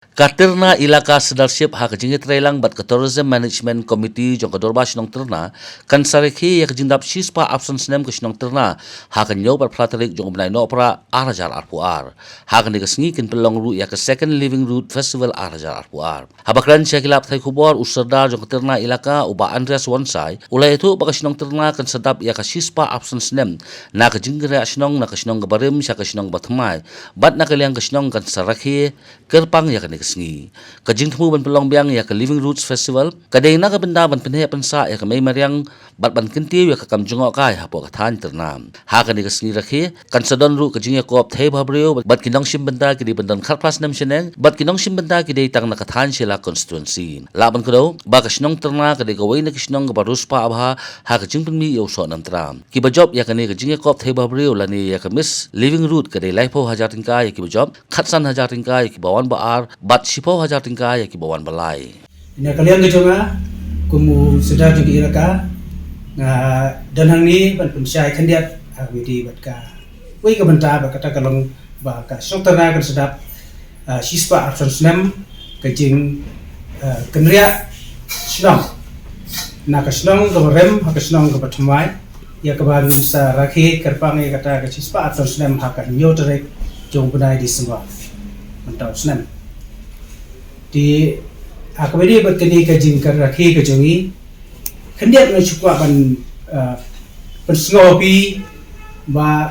Katerna ilaka sedarship hak jingit relang bat ke tourism management committee jong kadorba sinong terna kan sarikhi yak jindap shispa absence nem ke sinong terna hak nyo bat platarik jong benai no pra arajar arpuar hak ni kesngi kin pelong ru yak second living root festival arajar arpuar habakran syakilap thai khubor usardar jong terna ilaka uba Andreas Wansai ulai itu baka sinong terna kan sedap yak shispa absence nem na ke jingre sinong na ke sinong gabarim syak ke sinong batmai bat na ke liang ke sinong kan sarikhi kerpang yak ni sengi kajing temu ban pelong biang ya ke Living Roots Festival kadai na ka benda ban penhe pensa ya ke mai mariang bat ban kentiu ya ke kam jungok kai hapo ka than ternam ha ka ni ke sengi rakhi kan sadon ru kajing ya kop thai bhabrio bat kinong sim benda ki di bandan khat pas nam seneng bat kinong sim benda ki dei tang na ka than sila constituency la ban ko ba ka sinong terna kadai ka wei na ki sinong ka barus pa abha ha ka jing penmi yo so nam tram ki bajob ya ke ni kajing ya kop thai bhabrio la ni ya ke Miss Living Root kadai laipo hajar tingkai ya ki bajob khatsan hajar tingkai ya ki bawan baar bat sipo hajar tingkai ya ki bawan balai. Ina kalian kejonga kumu sedar juga iraka dan hang ni ban pensyai kandiat agwidi batka. Wei ka benta ba kata kalong ba ka sokterna kan sedap sispa absence nem kajing kenria snong. Na ka snong ka rem ha ka snong ka patmai ya ka ban sa rakhi kerpang ya kata ka sispa absence nem ha ka nyotrek jong benai di semua. Mantau snem. Di akabedi berkini kajing rakhi kajongi kendiat na chukwa ban pensngopi ba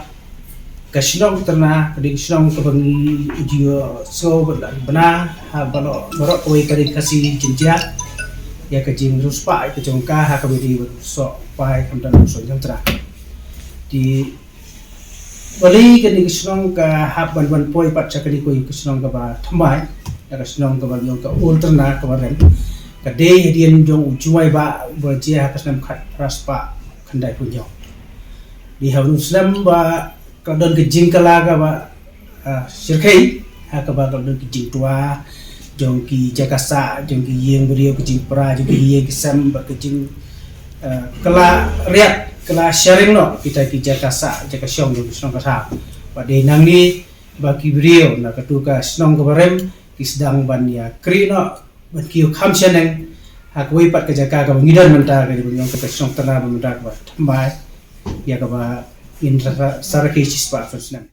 kasinong terna kadi kasinong kabangi udio so bana ha balo borok koi kadi kasi jinja ya kajing ruspa kajongka ha kabedi so pai kamdan so jantra di bali kadi kasinong ka ha ban poi pat chakadi koi kasinong ka ba thambai ada senang kabar yang ke ultrana kemarin, kadai hadian jong ujuai ba berjaya kasnem kat raspa kendai punjau. Di haun Islam ba kadon kejing kalaga ba sirkai, hakaba kadon kejing tua, jong ki jakasa, jong ki yang beriau kejing pra, jong ki yang kisam ba kejing kala riat, kala sharing no kita ki jakasa, jakasyong jong senang kasa. Pada nang ni ba ki beriau na katuka senang kabarem kisdang ban ya krino ban kiu kham seneng hak wei pat ka jaka ka ngidan menta ka nyong ka song tana menta ka tambai ya ka ba in saraki sispa fasna